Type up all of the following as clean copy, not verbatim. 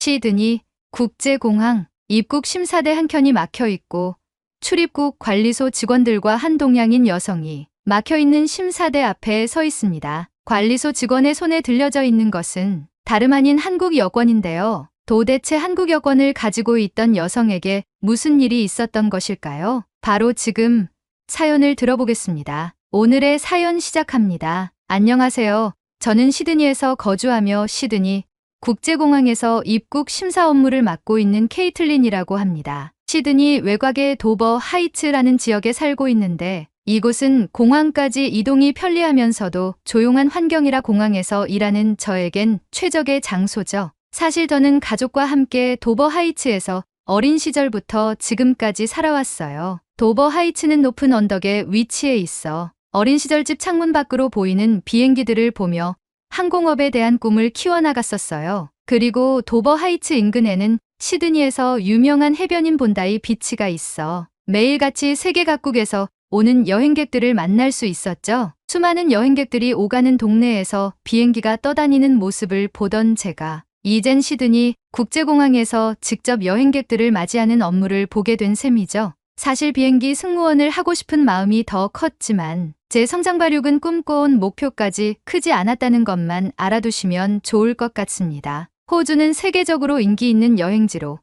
시드니 국제공항 입국 심사대 한 켠이 막혀 있고 출입국 관리소 직원들과 한 동양인 여성이 막혀있는 심사대 앞에 서 있습니다. 관리소 직원의 손에 들려져 있는 것은 다름 아닌 한국 여권인데요. 도대체 한국 여권을 가지고 있던 여성에게 무슨 일이 있었던 것일까요? 바로 지금 사연을 들어보겠습니다. 오늘의 사연 시작합니다. 안녕하세요. 저는 시드니에서 거주하며 시드니 국제공항에서 입국 심사 업무를 맡고 있는 케이틀린이라고 합니다. 시드니 외곽의 도버 하이츠라는 지역에 살고 있는데 이곳은 공항까지 이동이 편리하면서도 조용한 환경이라 공항에서 일하는 저에겐 최적의 장소죠. 사실 저는 가족과 함께 도버 하이츠에서 어린 시절부터 지금까지 살아왔어요. 도버 하이츠는 높은 언덕에 위치해 있어 어린 시절 집 창문 밖으로 보이는 비행기들을 보며 항공업에 대한 꿈을 키워나갔었어요. 그리고 도버 하이츠 인근에는 시드니에서 유명한 해변인 본다이 비치가 있어 매일같이 세계 각국에서 오는 여행객들을 만날 수 있었죠. 수많은 여행객들이 오가는 동네에서 비행기가 떠다니는 모습을 보던 제가 이젠 시드니 국제공항에서 직접 여행객들을 맞이하는 업무를 보게 된 셈이죠. 사실 비행기 승무원을 하고 싶은 마음이 더 컸지만 제 성장 발육은 꿈꿔온 목표까지 크지 않았다는 것만 알아두시면 좋을 것 같습니다. 호주는 세계적으로 인기 있는 여행지로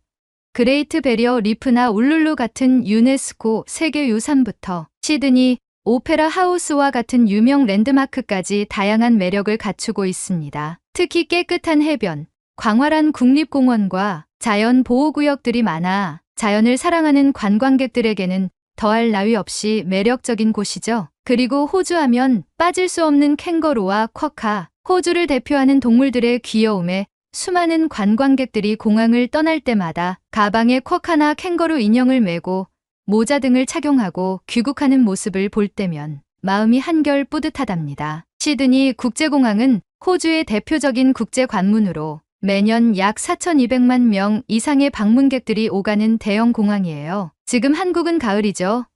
그레이트 베리어 리프나 울룰루 같은 유네스코 세계유산부터 시드니 오페라 하우스와 같은 유명 랜드마크까지 다양한 매력을 갖추고 있습니다. 특히 깨끗한 해변, 광활한 국립공원과 자연 보호구역들이 많아 자연을 사랑하는 관광객들에게는 더할 나위 없이 매력적인 곳이죠. 그리고 호주 하면 빠질 수 없는 캥거루와 쿼카, 호주를 대표하는 동물들의 귀여움에 수많은 관광객들이 공항을 떠날 때마다 가방에 쿼카나 캥거루 인형을 메고 모자 등을 착용하고 귀국하는 모습을 볼 때면 마음이 한결 뿌듯하답니다. 시드니 국제공항은 호주의 대표적인 국제관문으로 매년 약 4,200만 명 이상의 방문객들이 오가는 대형 공항이에요. 지금 한국은 가을이죠.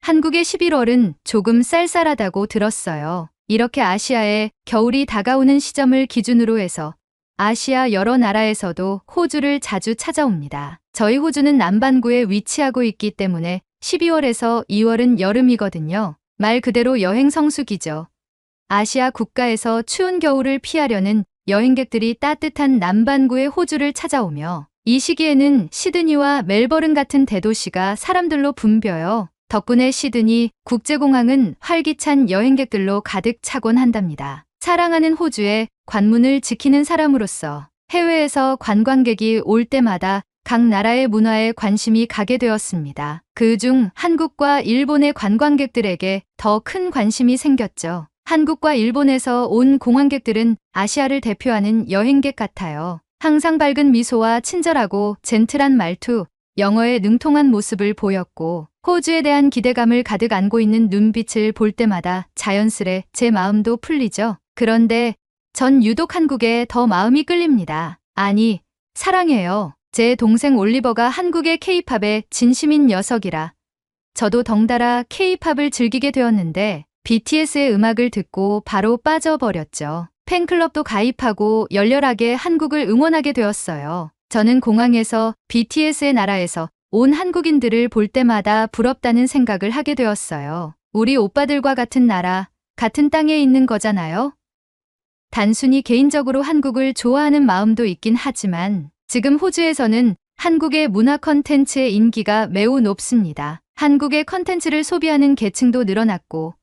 한국의 11월은 조금 쌀쌀하다고 들었어요. 이렇게 아시아에 겨울이 다가오는 시점을 기준으로 해서 아시아 여러 나라에서도 호주를 자주 찾아옵니다. 저희 호주는 남반구에 위치하고 있기 때문에 12월에서 2월은 여름이거든요. 말 그대로 여행 성수기죠. 아시아 국가에서 추운 겨울을 피하려는 여행객들이 따뜻한 남반구의 호주를 찾아오며 이 시기에는 시드니와 멜버른 같은 대도시가 사람들로 붐벼요. 덕분에 시드니 국제공항은 활기찬 여행객들로 가득 차곤 한답니다. 사랑하는 호주의 관문을 지키는 사람으로서 해외에서 관광객이 올 때마다 각 나라의 문화에 관심이 가게 되었습니다. 그중 한국과 일본의 관광객들에게 더 큰 관심이 생겼죠. 한국과 일본에서 온 공항객들은 아시아를 대표하는 여행객 같아요. 항상 밝은 미소와 친절하고 젠틀한 말투, 영어에 능통한 모습을 보였고 호주에 대한 기대감을 가득 안고 있는 눈빛을 볼 때마다 자연스레 제 마음도 풀리죠. 그런데 전 유독 한국에 더 마음이 끌립니다. 아니, 사랑해요. 제 동생 올리버가 한국의 K-팝의 진심인 녀석이라 저도 덩달아 K-팝을 즐기게 되었는데 BTS의 음악을 듣고 바로 빠져버렸죠. 팬클럽도 가입하고 열렬하게 한국을 응원하게 되었어요. 저는 공항에서 BTS의 나라에서 온 한국인들을 볼 때마다 부럽다는 생각을 하게 되었어요. 우리 오빠들과 같은 나라, 같은 땅에 있는 거잖아요. 단순히 개인적으로 한국을 좋아하는 마음도 있긴 하지만 지금 호주에서는 한국의 문화 컨텐츠의 인기가 매우 높습니다. 한국의 컨텐츠를 소비하는 계층도 늘어났고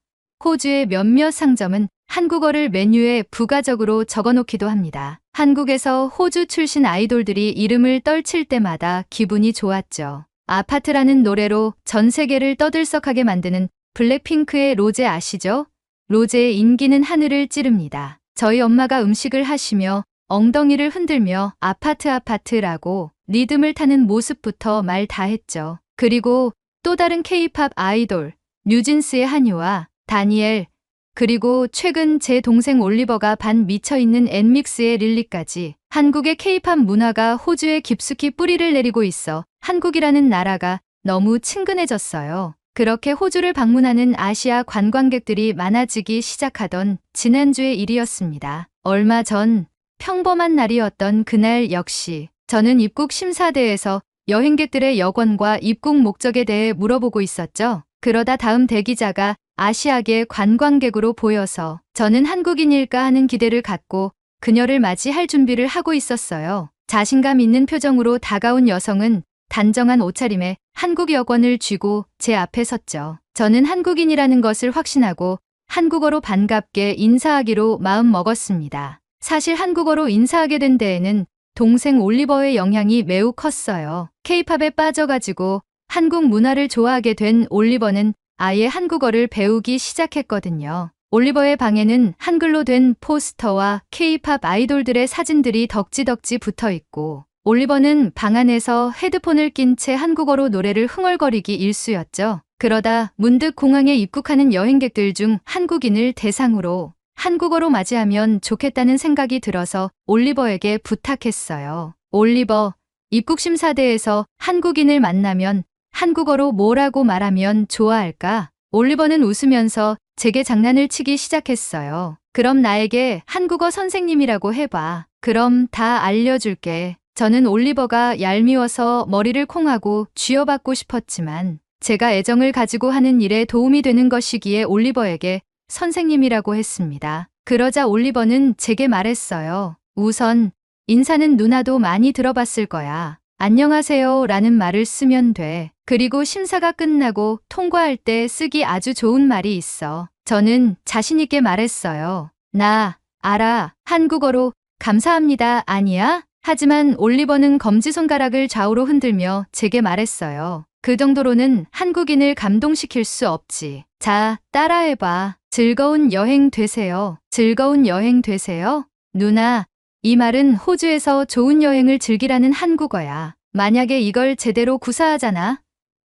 호주의 몇몇 상점은 한국어를 메뉴에 부가적으로 적어놓기도 합니다. 한국에서 호주 출신 아이돌들이 이름을 떨칠 때마다 기분이 좋았죠. 아파트라는 노래로 전 세계를 떠들썩하게 만드는 블랙핑크의 로제 아시죠? 로제의 인기는 하늘을 찌릅니다. 저희 엄마가 음식을 하시며 엉덩이를 흔들며 아파트라고 리듬을 타는 모습부터 말 다 했죠. 그리고 또 다른 K-팝 아이돌 뉴진스의 한유와 다니엘, 그리고 최근 제 동생 올리버가 반 미쳐있는 엔믹스의 릴리까지 한국의 K-팝 문화가 호주에 깊숙이 뿌리를 내리고 있어 한국이라는 나라가 너무 친근해졌어요. 그렇게 호주를 방문하는 아시아 관광객들이 많아지기 시작하던 지난주의 일이었습니다. 얼마 전 평범한 날이었던 그날 역시 저는 입국 심사대에서 여행객들의 여권과 입국 목적에 대해 물어보고 있었죠. 그러다 다음 대기자가 아시아계 관광객으로 보여서 저는 한국인일까 하는 기대를 갖고 그녀를 맞이할 준비를 하고 있었어요. 자신감 있는 표정으로 다가온 여성은 단정한 옷차림에 한국 여권을 쥐고 제 앞에 섰죠. 저는 한국인이라는 것을 확신하고 한국어로 반갑게 인사하기로 마음 먹었습니다. 사실 한국어로 인사하게 된 데에는 동생 올리버의 영향이 매우 컸어요. K-팝에 빠져가지고 한국 문화를 좋아하게 된 올리버는 아예 한국어를 배우기 시작했거든요. 올리버의 방에는 한글로 된 포스터와 K-팝 아이돌들의 사진들이 덕지덕지 붙어 있고 올리버는 방 안에서 헤드폰을 낀 채 한국어로 노래를 흥얼거리기 일쑤였죠. 그러다 문득 공항에 입국하는 여행객들 중 한국인을 대상으로 한국어로 맞이하면 좋겠다는 생각이 들어서 올리버에게 부탁했어요. 올리버, 입국심사대에서 한국인을 만나면 한국어로 뭐라고 말하면 좋아할까? 올리버는 웃으면서 제게 장난을 치기 시작했어요. 그럼 나에게 한국어 선생님이라고 해봐. 그럼 다 알려줄게. 저는 올리버가 얄미워서 머리를 콩하고 쥐어받고 싶었지만 제가 애정을 가지고 하는 일에 도움이 되는 것이기에 올리버에게 선생님이라고 했습니다. 그러자 올리버는 제게 말했어요. 우선 인사는 누나도 많이 들어봤을 거야. 안녕하세요 라는 말을 쓰면 돼. 그리고 심사가 끝나고 통과할 때 쓰기 아주 좋은 말이 있어. 저는 자신 있게 말했어요. 나 알아. 한국어로 감사합니다 아니야? 하지만 올리버는 검지손가락을 좌우로 흔들며 제게 말했어요. 그 정도로는 한국인을 감동시킬 수 없지. 자, 따라해봐. 즐거운 여행 되세요. 즐거운 여행 되세요? 누나, 이 말은 호주에서 좋은 여행을 즐기라는 한국어야. 만약에 이걸 제대로 구사하잖아?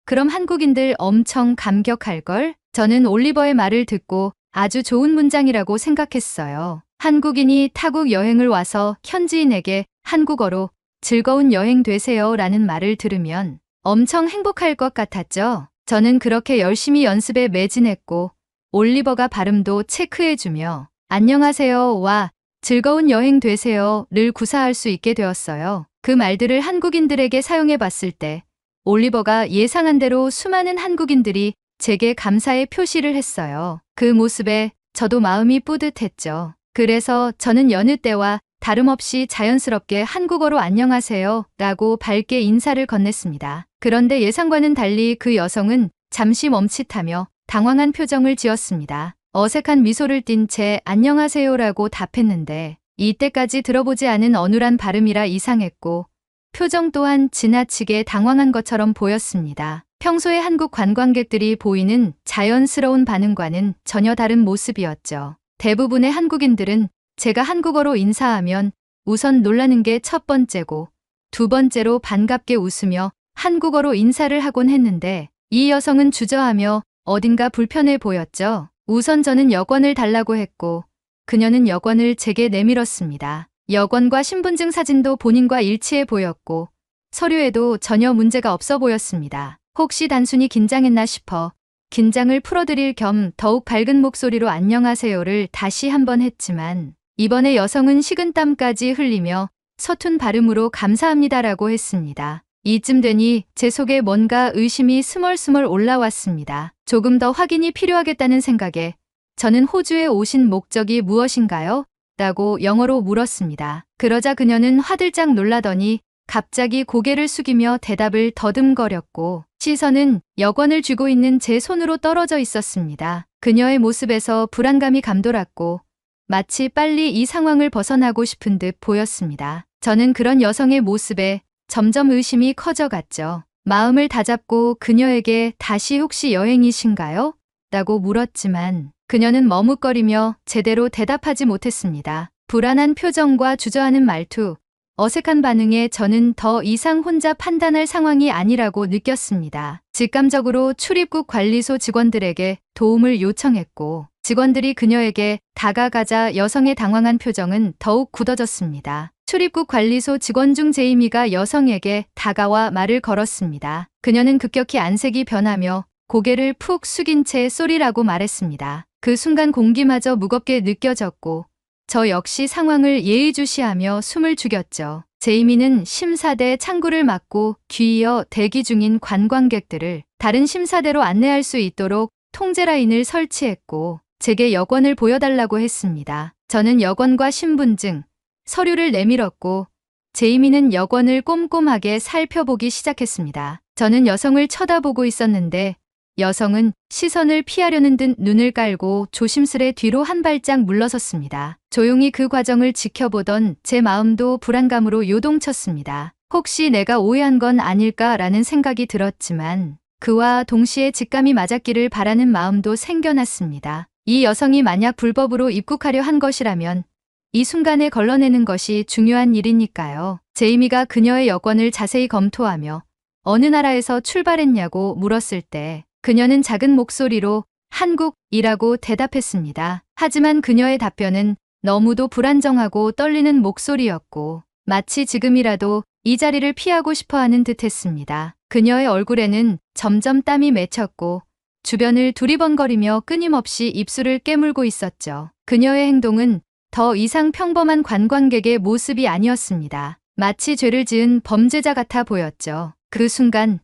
그럼 한국인들 엄청 감격할걸? 저는 올리버의 말을 듣고 아주 좋은 문장이라고 생각했어요. 한국인이 타국 여행을 와서 현지인에게 한국어로 즐거운 여행 되세요 라는 말을 들으면 엄청 행복할 것 같았죠. 저는 그렇게 열심히 연습에 매진했고 올리버가 발음도 체크해주며 안녕하세요와 즐거운 여행 되세요를 구사할 수 있게 되었어요. 그 말들을 한국인들에게 사용해 봤을 때 올리버가 예상한 대로 수많은 한국인들이 제게 감사의 표시를 했어요. 그 모습에 저도 마음이 뿌듯했죠. 그래서 저는 여느 때와 다름없이 자연스럽게 한국어로 안녕하세요 라고 밝게 인사를 건넸습니다. 그런데 예상과는 달리 그 여성은 잠시 멈칫하며 당황한 표정을 지었습니다. 어색한 미소를 띤 채 안녕하세요라고 답했는데 이때까지 들어보지 않은 어눌한 발음이라 이상했고 표정 또한 지나치게 당황한 것처럼 보였습니다. 평소에 한국 관광객들이 보이는 자연스러운 반응과는 전혀 다른 모습이었죠. 대부분의 한국인들은 제가 한국어로 인사하면 우선 놀라는 게 첫 번째고 두 번째로 반갑게 웃으며 한국어로 인사를 하곤 했는데 이 여성은 주저하며 어딘가 불편해 보였죠. 우선 저는 여권을 달라고 했고 그녀는 여권을 제게 내밀었습니다. 여권과 신분증 사진도 본인과 일치해 보였고 서류에도 전혀 문제가 없어 보였습니다. 혹시 단순히 긴장했나 싶어 긴장을 풀어드릴 겸 더욱 밝은 목소리로 안녕하세요를 다시 한번 했지만 이번에 여성은 식은땀까지 흘리며 서툰 발음으로 감사합니다라고 했습니다. 이쯤 되니 제 속에 뭔가 의심이 스멀스멀 올라왔습니다. 조금 더 확인이 필요하겠다는 생각에 저는 호주에 오신 목적이 무엇인가요? 라고 영어로 물었습니다. 그러자 그녀는 화들짝 놀라더니 갑자기 고개를 숙이며 대답을 더듬거렸고 시선은 여권을 쥐고 있는 제 손으로 떨어져 있었습니다. 그녀의 모습에서 불안감이 감돌았고 마치 빨리 이 상황을 벗어나고 싶은 듯 보였습니다. 저는 그런 여성의 모습에 점점 의심이 커져갔죠. 마음을 다잡고 그녀에게 다시 혹시 여행이신가요? 라고 물었지만 그녀는 머뭇거리며 제대로 대답하지 못했습니다. 불안한 표정과 주저하는 말투, 어색한 반응에 저는 더 이상 혼자 판단할 상황이 아니라고 느꼈습니다. 직감적으로 출입국 관리소 직원들에게 도움을 요청했고 직원들이 그녀에게 다가가자 여성의 당황한 표정은 더욱 굳어졌습니다. 출입국 관리소 직원 중 제이미가 여성에게 다가와 말을 걸었습니다. 그녀는 급격히 안색이 변하며 고개를 푹 숙인 채 쏘리라고 말했습니다. 그 순간 공기마저 무겁게 느껴졌고 저 역시 상황을 예의주시하며 숨을 죽였죠. 제이미는 심사대 창구를 막고 뒤이어 대기 중인 관광객들을 다른 심사대로 안내할 수 있도록 통제 라인을 설치했고 제게 여권을 보여달라고 했습니다. 저는 여권과 신분증, 서류를 내밀었고 제이미는 여권을 꼼꼼하게 살펴보기 시작했습니다. 저는 여성을 쳐다보고 있었는데 여성은 시선을 피하려는 듯 눈을 깔고 조심스레 뒤로 한 발짝 물러섰습니다. 조용히 그 과정을 지켜보던 제 마음도 불안감으로 요동쳤습니다. 혹시 내가 오해한 건 아닐까라는 생각이 들었지만 그와 동시에 직감이 맞았기를 바라는 마음도 생겨났습니다. 이 여성이 만약 불법으로 입국하려 한 것이라면 이 순간에 걸러내는 것이 중요한 일이니까요. 제이미가 그녀의 여권을 자세히 검토하며 어느 나라에서 출발했냐고 물었을 때 그녀는 작은 목소리로 한국이라고 대답했습니다. 하지만 그녀의 답변은 너무도 불안정하고 떨리는 목소리였고 마치 지금이라도 이 자리를 피하고 싶어하는 듯했습니다. 그녀의 얼굴에는 점점 땀이 맺혔고 주변을 두리번거리며 끊임없이 입술을 깨물고 있었죠. 그녀의 행동은 더 이상 평범한 관광객의 모습이 아니었습니다. 마치 죄를 지은 범죄자 같아 보였죠. 그 순간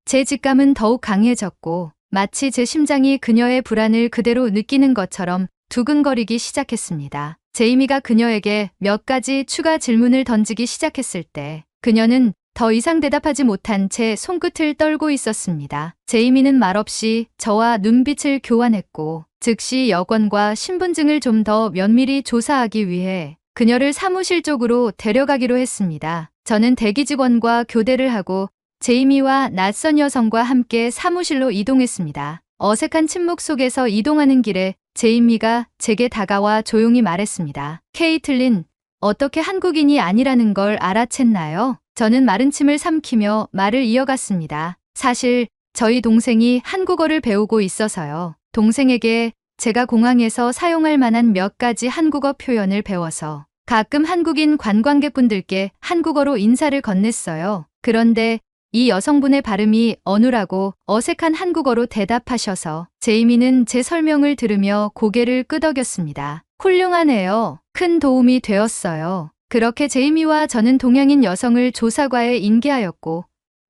제 직감은 더욱 강해졌고 마치 제 심장이 그녀의 불안을 그대로 느끼는 것처럼 두근거리기 시작했습니다. 제이미가 그녀에게 몇 가지 추가 질문을 던지기 시작했을 때 그녀는 더 이상 대답하지 못한 채 손끝을 떨고 있었습니다. 제이미는 말없이 저와 눈빛을 교환했고 즉시 여권과 신분증을 좀 더 면밀히 조사하기 위해 그녀를 사무실 쪽으로 데려가기로 했습니다. 저는 대기 직원과 교대를 하고 제이미와 낯선 여성과 함께 사무실로 이동했습니다. 어색한 침묵 속에서 이동하는 길에 제이미가 제게 다가와 조용히 말했습니다. 케이틀린, 어떻게 한국인이 아니라는 걸 알아챘나요? 저는 마른 침을 삼키며 말을 이어갔습니다. 사실 저희 동생이 한국어를 배우고 있어서요. 동생에게 제가 공항에서 사용할 만한 몇 가지 한국어 표현을 배워서 가끔 한국인 관광객분들께 한국어로 인사를 건넸어요. 그런데 이 여성분의 발음이 어눌하고 어색한 한국어로 대답하셔서 제이미는 제 설명을 들으며 고개를 끄덕였습니다. 훌륭하네요. 큰 도움이 되었어요. 그렇게 제이미와 저는 동양인 여성을 조사과에 인계하였고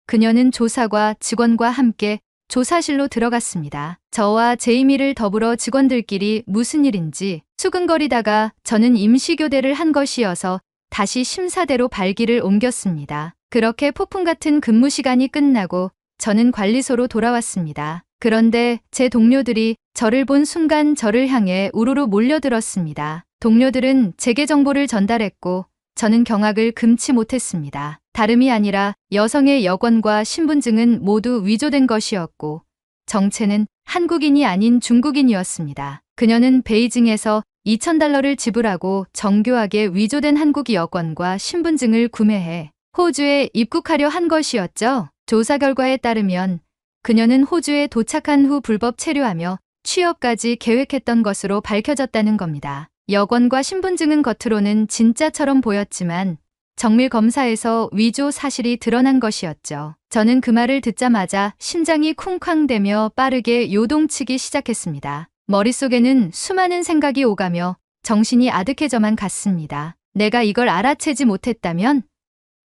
그녀는 조사과 직원과 함께 조사실로 들어갔습니다. 저와 제이미를 더불어 직원들끼리 무슨 일인지 수근거리다가 저는 임시교대를 한 것이어서 다시 심사대로 발길을 옮겼습니다. 그렇게 폭풍 같은 근무 시간이 끝나고 저는 관리소로 돌아왔습니다. 그런데 제 동료들이 저를 본 순간 저를 향해 우르르 몰려들었습니다. 동료들은 제게 정보를 전달했고 저는 경악을 금치 못했습니다. 다름이 아니라 여성의 여권과 신분증은 모두 위조된 것이었고 정체는 한국인이 아닌 중국인이었습니다. 그녀는 베이징에서 $2,000를 지불하고 정교하게 위조된 한국 여권과 신분증을 구매해 호주에 입국하려 한 것이었죠. 조사 결과에 따르면 그녀는 호주에 도착한 후 불법 체류하며 취업까지 계획했던 것으로 밝혀졌다는 겁니다. 여권과 신분증은 겉으로는 진짜처럼 보였지만 정밀 검사에서 위조 사실이 드러난 것이었죠. 저는 그 말을 듣자마자 심장이 쿵쾅대며 빠르게 요동치기 시작했습니다. 머릿속에는 수많은 생각이 오가며 정신이 아득해져만 갔습니다. 내가 이걸 알아채지 못했다면?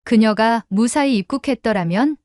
그녀가 무사히 입국했더라면?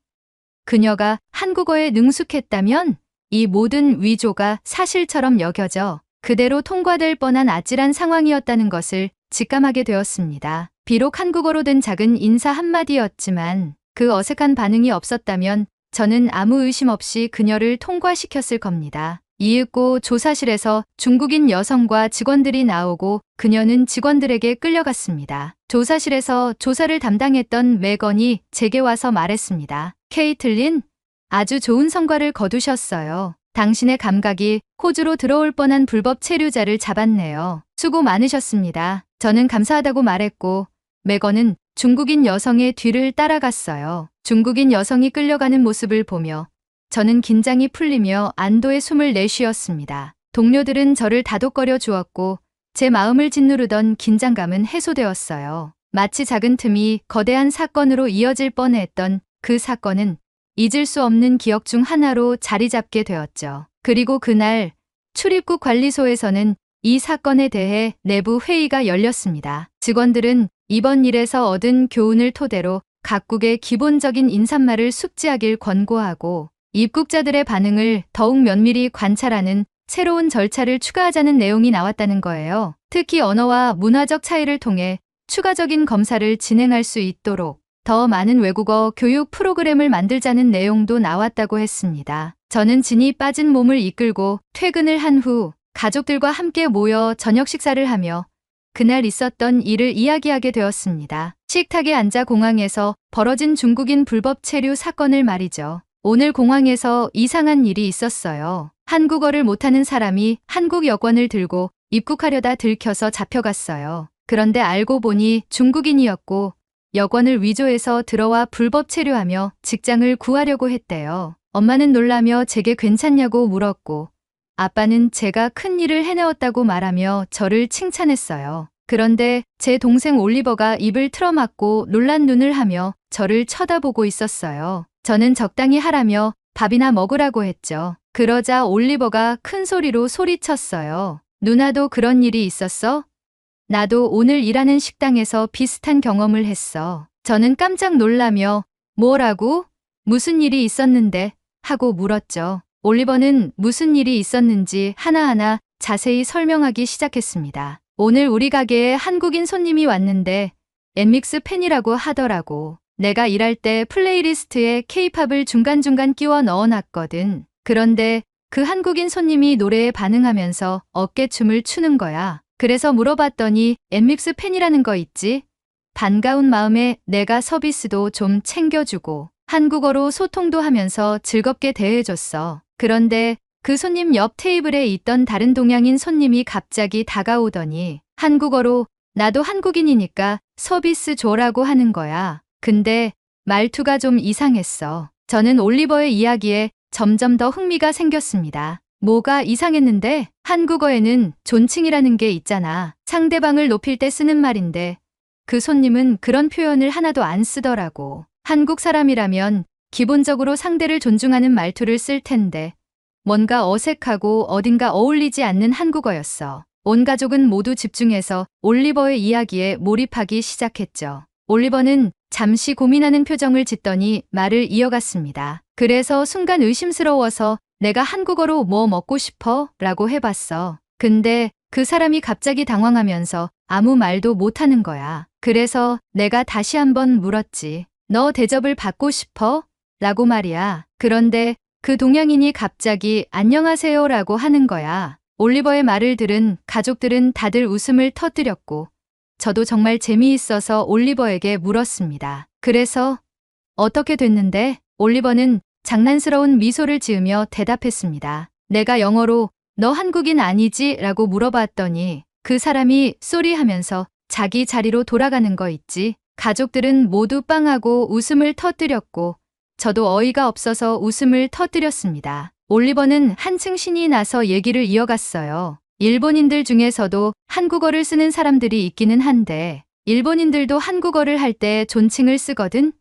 그녀가 한국어에 능숙했다면? 이 모든 위조가 사실처럼 여겨져 그대로 통과될 뻔한 아찔한 상황이었다는 것을 직감하게 되었습니다. 비록 한국어로 된 작은 인사 한마디였지만 그 어색한 반응이 없었다면 저는 아무 의심 없이 그녀를 통과시켰을 겁니다. 이윽고 조사실에서 중국인 여성과 직원들이 나오고 그녀는 직원들에게 끌려갔습니다. 조사실에서 조사를 담당했던 매건이 제게 와서 말했습니다. 케이틀린, 아주 좋은 성과를 거두셨어요. 당신의 감각이 호주로 들어올 뻔한 불법 체류자를 잡았네요. 수고 많으셨습니다. 저는 감사하다고 말했고 매건은 중국인 여성의 뒤를 따라갔어요. 중국인 여성이 끌려가는 모습을 보며 저는 긴장이 풀리며 안도의 숨을 내쉬었습니다. 동료들은 저를 다독거려 주었고 제 마음을 짓누르던 긴장감은 해소되었어요. 마치 작은 틈이 거대한 사건으로 이어질 뻔했던 그 사건은 잊을 수 없는 기억 중 하나로 자리 잡게 되었죠. 그리고 그날 출입국 관리소에서는 이 사건에 대해 내부 회의가 열렸습니다. 직원들은 이번 일에서 얻은 교훈을 토대로 각국의 기본적인 인사말을 숙지하길 권고하고 입국자들의 반응을 더욱 면밀히 관찰하는 새로운 절차를 추가하자는 내용이 나왔다는 거예요. 특히 언어와 문화적 차이를 통해 추가적인 검사를 진행할 수 있도록 더 많은 외국어 교육 프로그램을 만들자는 내용도 나왔다고 했습니다. 저는 진이 빠진 몸을 이끌고 퇴근을 한 후 가족들과 함께 모여 저녁 식사를 하며 그날 있었던 일을 이야기하게 되었습니다. 식탁에 앉아 공항에서 벌어진 중국인 불법 체류 사건을 말이죠. 오늘 공항에서 이상한 일이 있었어요. 한국어를 못하는 사람이 한국 여권을 들고 입국하려다 들켜서 잡혀갔어요. 그런데 알고 보니 중국인이었고 여권을 위조해서 들어와 불법 체류하며 직장을 구하려고 했대요. 엄마는 놀라며 제게 괜찮냐고 물었고 아빠는 제가 큰 일을 해내었다고 말하며 저를 칭찬했어요. 그런데 제 동생 올리버가 입을 틀어막고 놀란 눈을 하며 저를 쳐다보고 있었어요. 저는 적당히 하라며 밥이나 먹으라고 했죠. 그러자 올리버가 큰 소리로 소리쳤어요. 누나도 그런 일이 있었어? 나도 오늘 일하는 식당에서 비슷한 경험을 했어. 저는 깜짝 놀라며 뭐라고? 무슨 일이 있었는데? 하고 물었죠. 올리버는 무슨 일이 있었는지 하나하나 자세히 설명하기 시작했습니다. 오늘 우리 가게에 한국인 손님이 왔는데 엠믹스 팬이라고 하더라고. 내가 일할 때 플레이리스트에 케이팝을 중간중간 끼워 넣어놨거든. 그런데 그 한국인 손님이 노래에 반응하면서 어깨춤을 추는 거야. 그래서 물어봤더니 엠믹스 팬이라는 거 있지? 반가운 마음에 내가 서비스도 좀 챙겨주고 한국어로 소통도 하면서 즐겁게 대해줬어. 그런데 그 손님 옆 테이블에 있던 다른 동양인 손님이 갑자기 다가오더니 한국어로 나도 한국인이니까 서비스 줘라고 하는 거야. 근데 말투가 좀 이상했어. 저는 올리버의 이야기에 점점 더 흥미가 생겼습니다. 뭐가 이상했는데? 한국어에는 존칭이라는 게 있잖아. 상대방을 높일 때 쓰는 말인데 그 손님은 그런 표현을 하나도 안 쓰더라고. 한국 사람이라면 기본적으로 상대를 존중하는 말투를 쓸 텐데 뭔가 어색하고 어딘가 어울리지 않는 한국어였어. 온 가족은 모두 집중해서 올리버의 이야기에 몰입하기 시작했죠. 올리버는 잠시 고민하는 표정을 짓더니 말을 이어갔습니다. 그래서 순간 의심스러워서 내가 한국어로 뭐 먹고 싶어? 라고 해봤어. 근데 그 사람이 갑자기 당황하면서 아무 말도 못하는 거야. 그래서 내가 다시 한번 물었지. 너 대접을 받고 싶어? 라고 말이야. 그런데 그 동양인이 갑자기 안녕하세요 라고 하는 거야. 올리버의 말을 들은 가족들은 다들 웃음을 터뜨렸고 저도 정말 재미있어서 올리버에게 물었습니다. 그래서 어떻게 됐는데? 올리버는 장난스러운 미소를 지으며 대답했습니다. 내가 영어로 너 한국인 아니지? 라고 물어봤더니 그 사람이 쏘리 하면서 자기 자리로 돌아가는 거 있지. 가족들은 모두 빵하고 웃음을 터뜨렸고 저도 어이가 없어서 웃음을 터뜨렸습니다. 올리버는 한층 신이 나서 얘기를 이어갔어요. 일본인들 중에서도 한국어를 쓰는 사람들이 있기는 한데 일본인들도 한국어를 할 때 존칭을 쓰거든?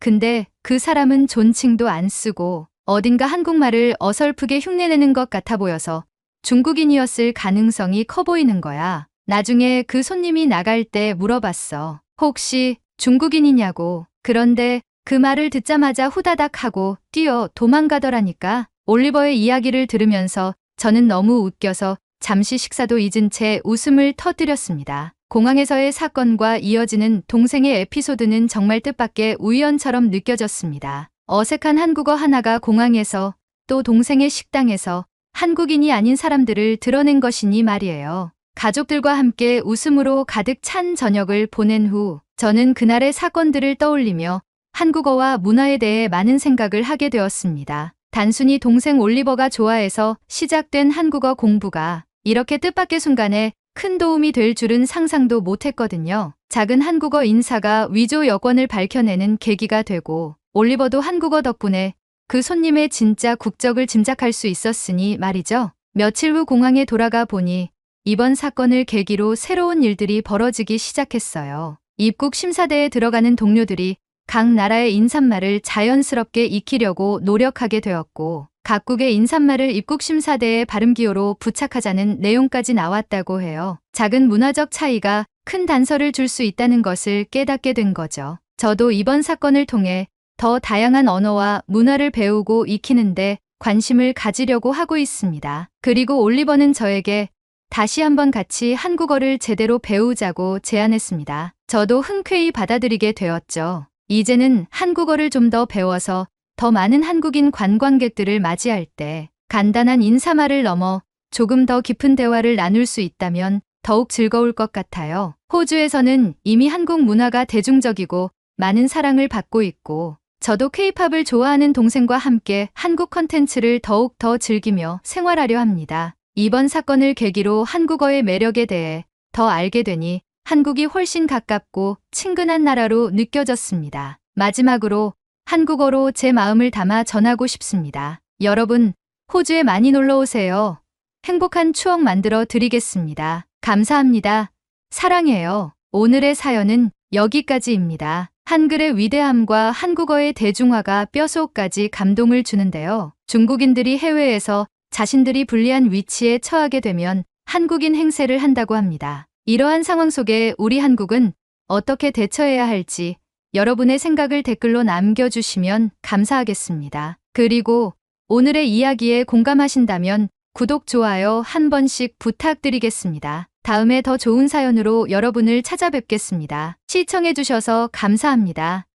근데 그 사람은 존칭도 안 쓰고 어딘가 한국말을 어설프게 흉내내는 것 같아 보여서 중국인이었을 가능성이 커 보이는 거야. 나중에 그 손님이 나갈 때 물어봤어. 혹시 중국인이냐고. 그런데 그 말을 듣자마자 후다닥 하고 뛰어 도망가더라니까. 올리버의 이야기를 들으면서 저는 너무 웃겨서 잠시 식사도 잊은 채 웃음을 터뜨렸습니다. 공항에서의 사건과 이어지는 동생의 에피소드는 정말 뜻밖의 우연처럼 느껴졌습니다. 어색한 한국어 하나가 공항에서 또 동생의 식당에서 한국인이 아닌 사람들을 드러낸 것이니 말이에요. 가족들과 함께 웃음으로 가득 찬 저녁을 보낸 후 저는 그날의 사건들을 떠올리며 한국어와 문화에 대해 많은 생각을 하게 되었습니다. 단순히 동생 올리버가 좋아해서 시작된 한국어 공부가 이렇게 뜻밖의 순간에 큰 도움이 될 줄은 상상도 못했거든요. 작은 한국어 인사가 위조 여권을 밝혀내는 계기가 되고 올리버도 한국어 덕분에 그 손님의 진짜 국적을 짐작할 수 있었으니 말이죠. 며칠 후 공항에 돌아가 보니 이번 사건을 계기로 새로운 일들이 벌어지기 시작했어요. 입국 심사대에 들어가는 동료들이 각 나라의 인사말을 자연스럽게 익히려고 노력하게 되었고 각국의 인사말을 입국 심사대의 발음기호로 부착하자는 내용까지 나왔다고 해요. 작은 문화적 차이가 큰 단서를 줄 수 있다는 것을 깨닫게 된 거죠. 저도 이번 사건을 통해 더 다양한 언어와 문화를 배우고 익히는데 관심을 가지려고 하고 있습니다. 그리고 올리버는 저에게 다시 한번 같이 한국어를 제대로 배우자고 제안했습니다. 저도 흔쾌히 받아들이게 되었죠. 이제는 한국어를 좀 더 배워서 더 많은 한국인 관광객들을 맞이할 때 간단한 인사말을 넘어 조금 더 깊은 대화를 나눌 수 있다면 더욱 즐거울 것 같아요. 호주에서는 이미 한국 문화가 대중적이고 많은 사랑을 받고 있고 저도 K-팝을 좋아하는 동생과 함께 한국 컨텐츠를 더욱 더 즐기며 생활하려 합니다. 이번 사건을 계기로 한국어의 매력에 대해 더 알게 되니 한국이 훨씬 가깝고 친근한 나라로 느껴졌습니다. 마지막으로 한국어로 제 마음을 담아 전하고 싶습니다. 여러분, 호주에 많이 놀러 오세요. 행복한 추억 만들어 드리겠습니다. 감사합니다. 사랑해요. 오늘의 사연은 여기까지입니다. 한글의 위대함과 한국어의 대중화가 뼛속까지 감동을 주는데요. 중국인들이 해외에서 자신들이 불리한 위치에 처하게 되면 한국인 행세를 한다고 합니다. 이러한 상황 속에 우리 한국은 어떻게 대처해야 할지 여러분의 생각을 댓글로 남겨주시면 감사하겠습니다. 그리고 오늘의 이야기에 공감하신다면 구독, 좋아요 한 번씩 부탁드리겠습니다. 다음에 더 좋은 사연으로 여러분을 찾아뵙겠습니다. 시청해주셔서 감사합니다.